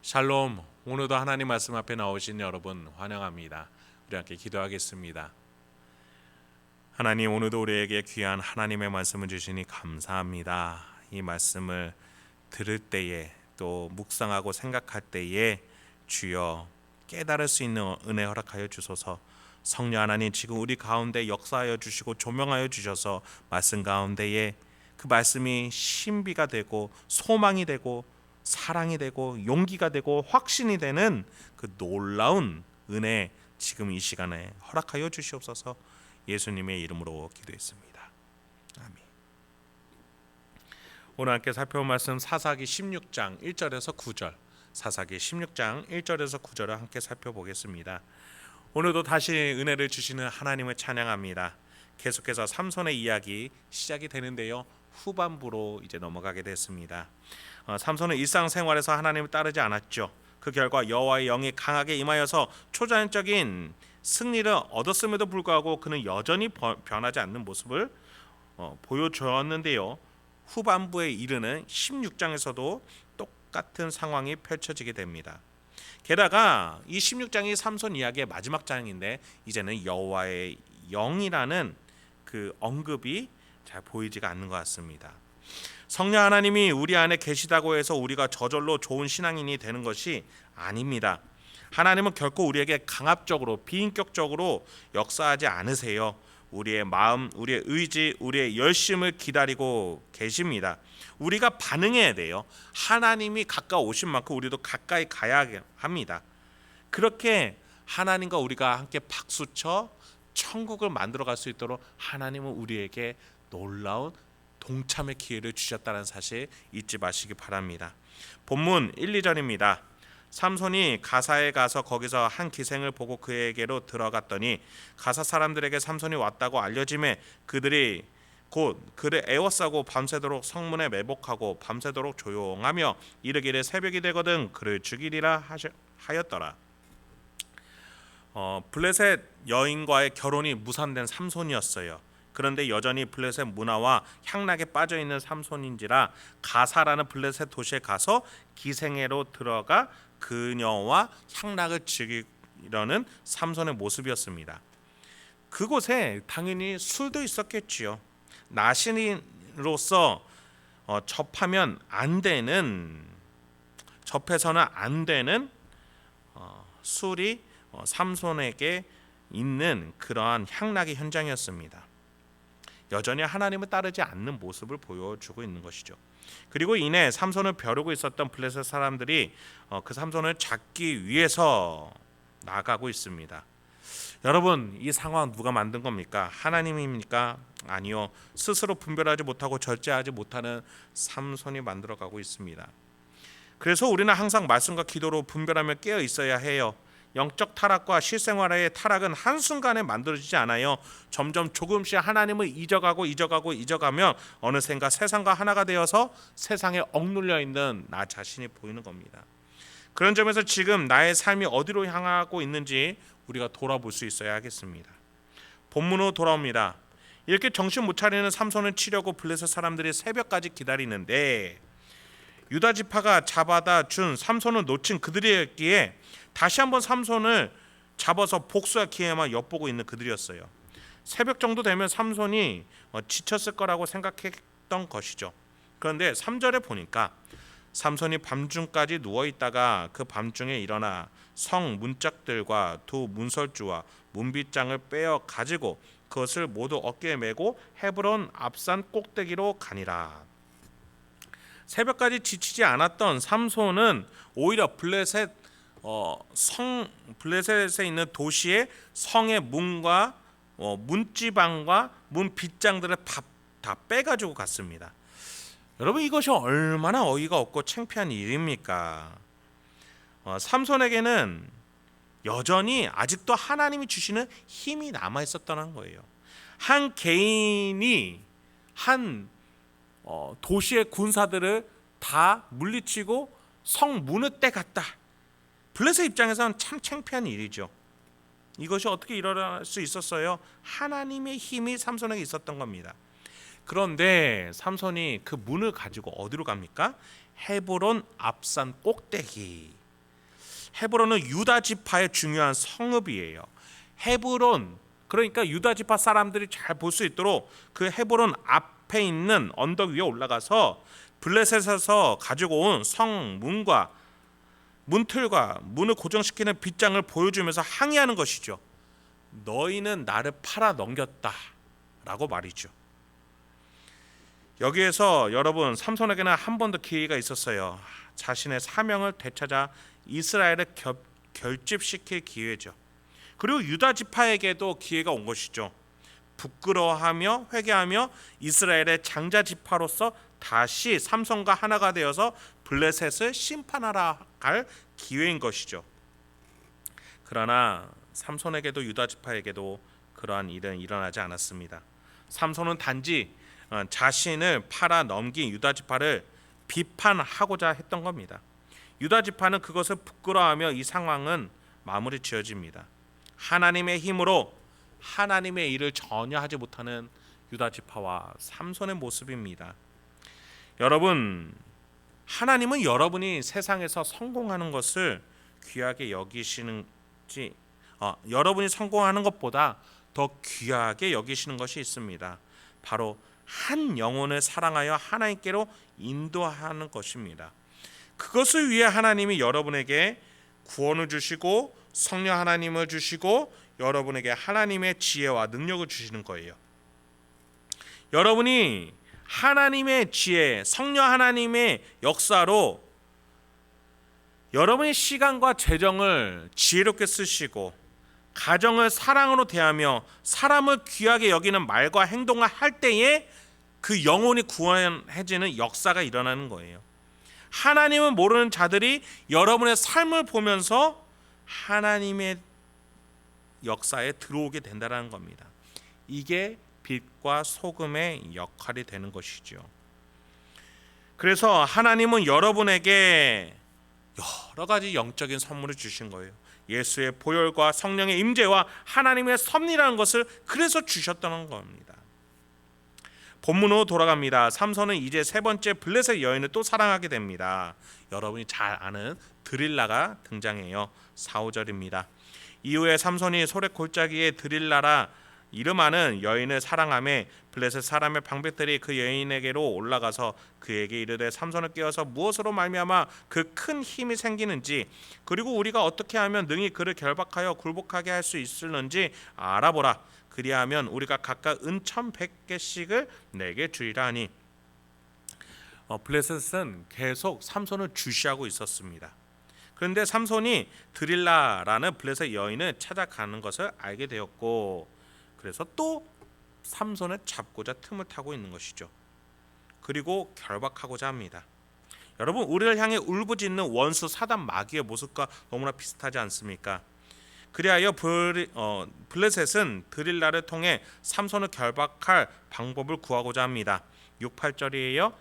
샬롬. 오늘도 하나님 말씀 앞에 나오신 여러분 환영합니다. 우리 함께 기도하겠습니다. 하나님, 오늘도 우리에게 귀한 하나님의 말씀을 주시니 감사합니다. 이 말씀을 들을 때에 또 묵상하고 생각할 때에 주여 깨달을 수 있는 은혜 허락하여 주소서. 성령 하나님, 지금 우리 가운데 역사하여 주시고 조명하여 주셔서 말씀 가운데에 그 말씀이 신비가 되고 소망이 되고 사랑이 되고 용기가 되고 확신이 되는 그 놀라운 은혜 지금 이 시간에 허락하여 주시옵소서. 예수님의 이름으로 기도했습니다. 아멘. 오늘 함께 살펴볼 말씀 사사기 16장 1절에서 9절, 사사기 16장 1절에서 9절을 함께 살펴보겠습니다. 오늘도 다시 은혜를 주시는 하나님을 찬양합니다. 계속해서 삼손의 이야기 시작이 되는데요, 후반부로 이제 넘어가게 됐습니다. 삼손은 일상생활에서 하나님을 따르지 않았죠. 그 결과 여호와의 영이 강하게 임하여서 초자연적인 승리를 얻었음에도 불구하고 그는 여전히 변하지 않는 모습을 보여주었는데요, 후반부에 이르는 16장에서도 똑같은 상황이 펼쳐지게 됩니다. 게다가 이 16장이 삼손 이야기의 마지막 장인데 이제는 여호와의 영이라는 그 언급이 잘 보이지가 않는 것 같습니다. 성령 하나님이 우리 안에 계시다고 해서 우리가 저절로 좋은 신앙인이 되는 것이 아닙니다. 하나님은 결코 우리에게 강압적으로 비인격적으로 역사하지 않으세요. 우리의 마음, 우리의 의지, 우리의 열심을 기다리고 계십니다. 우리가 반응해야 돼요. 하나님이 가까우신 만큼 우리도 가까이 가야 합니다. 그렇게 하나님과 우리가 함께 박수쳐 천국을 만들어갈 수 있도록 하나님은 우리에게 놀라운 동참의 기회를 주셨다는 사실 잊지 마시기 바랍니다. 본문 1, 2절입니다. 삼손이 가사에 가서 거기서 한 기생을 보고 그에게로 들어갔더니 가사 사람들에게 삼손이 왔다고 알려짐에 그들이 곧 그를 애워싸고 밤새도록 성문에 매복하고 밤새도록 조용하며 이르기를 새벽이 되거든 그를 죽이리라 하였더라. 블레셋 여인과의 결혼이 무산된 삼손이었어요. 그런데 여전히 블레셋 문화와 향락에 빠져있는 삼손인지라 가사라는 블레셋 도시에 가서 기생애로 들어가 그녀와 향락을 즐기려는 삼손의 모습이었습니다. 그곳에 당연히 술도 있었겠지요. 나신으로서 접하면 안 되는, 접해서는 안 되는 술이 삼손에게 있는 그러한 향락의 현장이었습니다. 여전히 하나님을 따르지 않는 모습을 보여주고 있는 것이죠. 그리고 이내 삼손을 벼르고 있었던 블레셋 사람들이 그 삼손을 잡기 위해서 나가고 있습니다. 여러분, 이 상황 누가 만든 겁니까? 하나님입니까? 아니요. 스스로 분별하지 못하고 절제하지 못하는 삼손이 만들어가고 있습니다. 그래서 우리는 항상 말씀과 기도로 분별하며 깨어 있어야 해요. 영적 타락과 실생활의 타락은 한순간에 만들어지지 않아요. 점점 조금씩 하나님을 잊어가며 어느샌가 세상과 하나가 되어서 세상에 억눌려 있는 나 자신이 보이는 겁니다. 그런 점에서 지금 나의 삶이 어디로 향하고 있는지 우리가 돌아볼 수 있어야 하겠습니다. 본문으로 돌아옵니다. 이렇게 정신 못 차리는 삼손을 치려고 블레셋 사람들이 새벽까지 기다리는데 유다 지파가 잡아다 준 삼손을 놓친 그들이었기에 다시 한번 삼손을 잡아서 복수할 기회만 엿보고 있는 그들이었어요. 새벽 정도 되면 삼손이 지쳤을 거라고 생각했던 것이죠. 그런데 3절에 보니까 삼손이 밤중까지 누워있다가 그 밤중에 일어나 성 문짝들과 두 문설주와 문빗장을 빼어 가지고 그것을 모두 어깨에 메고 헤브론 앞산 꼭대기로 가니라. 새벽까지 지치지 않았던 삼손은 오히려 블레셋에 있는 도시의 성의 문과 문지방과 문 빗장들을 다 빼가지고 갔습니다. 여러분, 이것이 얼마나 어이가 없고 창피한 일입니까? 삼손에게는 여전히 아직도 하나님이 주시는 힘이 남아 있었다는 거예요. 한 개인이 한 도시의 군사들을 다 물리치고 성문을 떼갔다. 블레셋 입장에서는 참 창피한 일이죠. 이것이 어떻게 일어날 수 있었어요? 하나님의 힘이 삼손에게 있었던 겁니다. 그런데 삼손이 그 문을 가지고 어디로 갑니까? 헤브론 앞산 꼭대기. 헤브론은 유다 지파의 중요한 성읍이에요. 헤브론, 그러니까 유다 지파 사람들이 잘 볼 수 있도록 그 헤브론 앞에 있는 언덕 위에 올라가서 블레셋에서 가지고 온 성문과 문틀과 문을 고정시키는 빗장을 보여주면서 항의하는 것이죠. 너희는 나를 팔아 넘겼다라고 말이죠. 여기에서 여러분, 삼손에게는 한 번 더 기회가 있었어요. 자신의 사명을 되찾아 이스라엘을 결집시킬 기회죠. 그리고 유다 지파에게도 기회가 온 것이죠. 부끄러워하며 회개하며 이스라엘의 장자 지파로서 다시 삼손과 하나가 되어서 블레셋을 심판하러 갈 기회인 것이죠. 그러나 삼손에게도 유다 지파에게도 그러한 일은 일어나지 않았습니다. 삼손은 단지 자신을 팔아 넘긴 유다 지파를 비판하고자 했던 겁니다. 유다 지파는 그것을 부끄러워하며 이 상황은 마무리 지어집니다. 하나님의 힘으로 하나님의 일을 전혀 하지 못하는 유다 지파와 삼손의 모습입니다. 여러분, 하나님은 여러분이 세상에서 성공하는 것을 귀하게 여기시는지, 여러분이 성공하는 것보다 더 귀하게 여기시는 것이 있습니다. 바로 한 영혼을 사랑하여 하나님께로 인도하는 것입니다. 그것을 위해 하나님이 여러분에게 구원을 주시고 성령 하나님을 주시고 여러분에게 하나님의 지혜와 능력을 주시는 거예요. 여러분이 하나님의 지혜, 성령 하나님의 역사로 여러분의 시간과 재정을 지혜롭게 쓰시고 가정을 사랑으로 대하며 사람을 귀하게 여기는 말과 행동을 할 때에 그 영혼이 구원해지는 역사가 일어나는 거예요. 하나님을 모르는 자들이 여러분의 삶을 보면서 하나님의 역사에 들어오게 된다는 겁니다. 이게 빛과 소금의 역할이 되는 것이죠. 그래서 하나님은 여러분에게 여러 가지 영적인 선물을 주신 거예요. 예수의 보혈과 성령의 임재와 하나님의 섭리라는 것을 그래서 주셨다는 겁니다. 본문으로 돌아갑니다. 삼손은 이제 세 번째 블레셋 여인을 또 사랑하게 됩니다. 여러분이 잘 아는 드릴라가 등장해요. 4, 5절입니다. 이후에 삼손이 소래 골짜기에 드릴라라 이름하는 여인을 사랑하며 블레셋 사람의 방백들이 그 여인에게로 올라가서 그에게 이르되 삼손을 깨워서 무엇으로 말미암아 그 큰 힘이 생기는지 그리고 우리가 어떻게 하면 능히 그를 결박하여 굴복하게 할 수 있을는지 알아보라. 그리하면 우리가 각각 은 1,100개씩을 내게 주리라 하니 블레셋은 계속 삼손을 주시하고 있었습니다. 그런데 삼손이 드릴라라는 블레셋 여인을 찾아가는 것을 알게 되었고 그래서 또 삼손을 잡고자 틈을 타고 있는 것이죠. 그리고 결박하고자 합니다. 여러분, 우리를 향해 울부짖는 원수 사단 마귀의 모습과 너무나 비슷하지 않습니까? 그리하여 블레셋은 드릴라를 통해 삼손을 결박할 방법을 구하고자 합니다. 6, 8절이에요.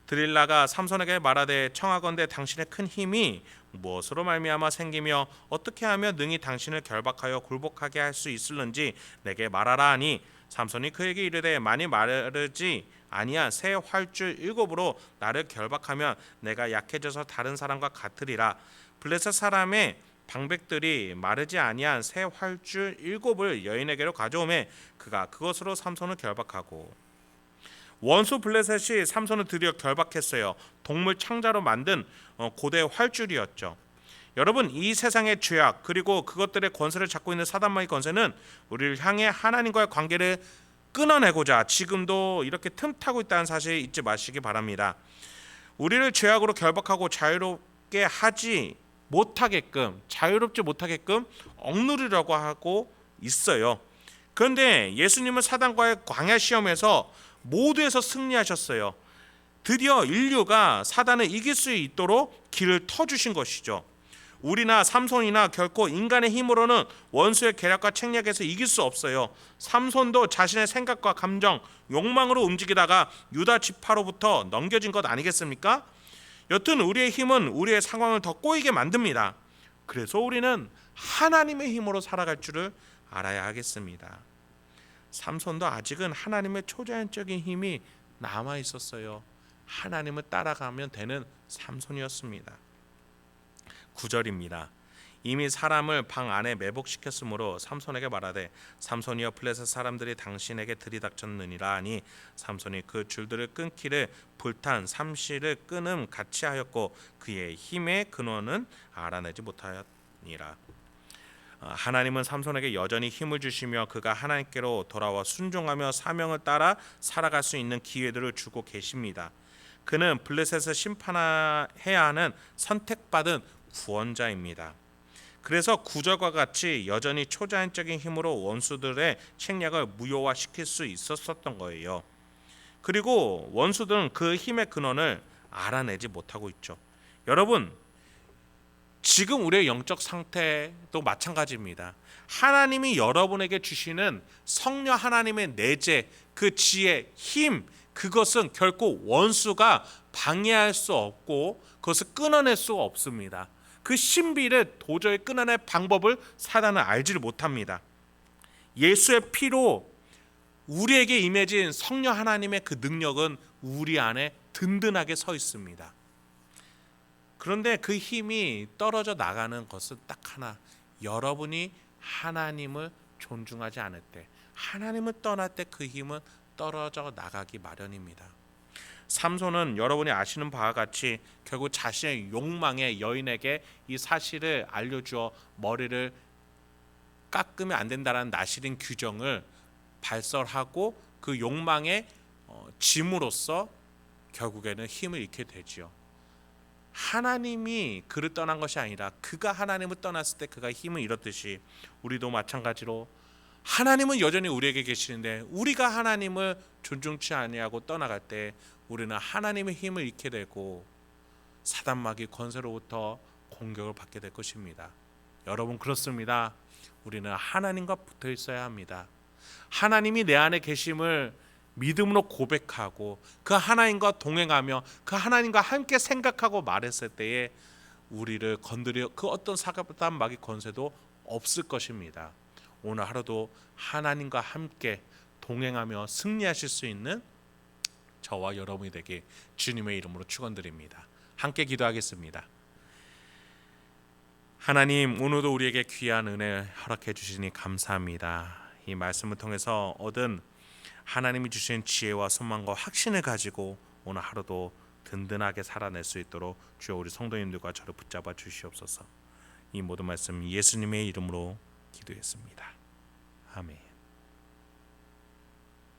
드릴라가 삼손에게 말하되 청하건대 당신의 큰 힘이 무엇으로 말미암아 생기며 어떻게 하면 능히 당신을 결박하여 굴복하게 할 수 있을는지 내게 말하라 하니 삼손이 그에게 이르되 만일 마르지 아니한 새 활줄 7으로 나를 결박하면 내가 약해져서 다른 사람과 같으리라. 블레셋 사람의 방백들이 마르지 아니한 새 활줄 7을 여인에게로 가져오매 그가 그것으로 삼손을 결박하고 원수 블레셋이 삼손을 드디어 결박했어요. 동물 창자로 만든 고대 활줄이었죠. 여러분, 이 세상의 죄악 그리고 그것들의 권세를 잡고 있는 사단마귀 권세는 우리를 향해 하나님과의 관계를 끊어내고자 지금도 이렇게 틈타고 있다는 사실 잊지 마시기 바랍니다. 우리를 죄악으로 결박하고 자유롭게 하지 못하게끔, 자유롭지 못하게끔 억누르려고 하고 있어요. 그런데 예수님은 사단과의 광야 시험에서 모두에서 승리하셨어요. 드디어 인류가 사단을 이길 수 있도록 길을 터주신 것이죠. 우리나 삼손이나 결코 인간의 힘으로는 원수의 계략과 책략에서 이길 수 없어요. 삼손도 자신의 생각과 감정, 욕망으로 움직이다가 유다 지파로부터 넘겨진 것 아니겠습니까? 여튼 우리의 힘은 우리의 상황을 더 꼬이게 만듭니다. 그래서 우리는 하나님의 힘으로 살아갈 줄을 알아야 하겠습니다. 삼손도 아직은 하나님의 초자연적인 힘이 남아 있었어요. 하나님을 따라가면 되는 삼손이었습니다. 9절입니다. 이미 사람을 방 안에 매복시켰으므로 삼손에게 말하되 삼손이여 블레셋 사람들이 당신에게 들이닥쳤느니라 하니 삼손이 그 줄들을 끊기를 불탄 삼시를 끊음 같이 하였고 그의 힘의 근원은 알아내지 못하였니라. 하나님은 삼손에게 여전히 힘을 주시며 그가 하나님께로 돌아와 순종하며 사명을 따라 살아갈 수 있는 기회들을 주고 계십니다. 그는 블레셋을 심판해야 하는 선택받은 구원자입니다. 그래서 구절과 같이 여전히 초자연적인 힘으로 원수들의 책략을 무효화시킬 수 있었던 거예요. 그리고 원수들은 그 힘의 근원을 알아내지 못하고 있죠. 여러분, 지금 우리의 영적 상태도 마찬가지입니다. 하나님이 여러분에게 주시는 성령 하나님의 내재, 그 지혜, 힘, 그것은 결코 원수가 방해할 수 없고 그것을 끊어낼 수가 없습니다. 그 신비를 도저히 끊어낼 방법을 사단은 알지를 못합니다. 예수의 피로 우리에게 임해진 성령 하나님의 그 능력은 우리 안에 든든하게 서 있습니다. 그런데 그 힘이 떨어져 나가는 것은 딱 하나, 여러분이 하나님을 존중하지 않을 때, 하나님을 떠날 때 그 힘은 떨어져 나가기 마련입니다. 삼손은 여러분이 아시는 바와 같이 결국 자신의 욕망에 여인에게 이 사실을 알려주어 머리를 깎으면 안 된다는 나시린 규정을 발설하고 그 욕망의 짐으로써 결국에는 힘을 잃게 되지요. 하나님이 그를 떠난 것이 아니라 그가 하나님을 떠났을 때 그가 힘을 잃었듯이 우리도 마찬가지로 하나님은 여전히 우리에게 계시는데 우리가 하나님을 존중치 아니하고 떠나갈 때 우리는 하나님의 힘을 잃게 되고 사단마귀 권세로부터 공격을 받게 될 것입니다. 여러분, 그렇습니다. 우리는 하나님과 붙어 있어야 합니다. 하나님이 내 안에 계심을 믿음으로 고백하고 그 하나님과 동행하며 그 하나님과 함께 생각하고 말했을 때에 우리를 건드려 그 어떤 사단 마귀 권세도 없을 것입니다. 오늘 하루도 하나님과 함께 동행하며 승리하실 수 있는 저와 여러분이 되게 주님의 이름으로 축원드립니다. 함께 기도하겠습니다. 하나님, 오늘도 우리에게 귀한 은혜 허락해 주시니 감사합니다. 이 말씀을 통해서 얻은 하나님이 주신 지혜와 소망과 확신을 가지고 오늘 하루도 든든하게 살아낼 수 있도록 주여 우리 성도님들과 저를 붙잡아 주시옵소서. 이 모든 말씀 예수님의 이름으로 기도했습니다. 아멘.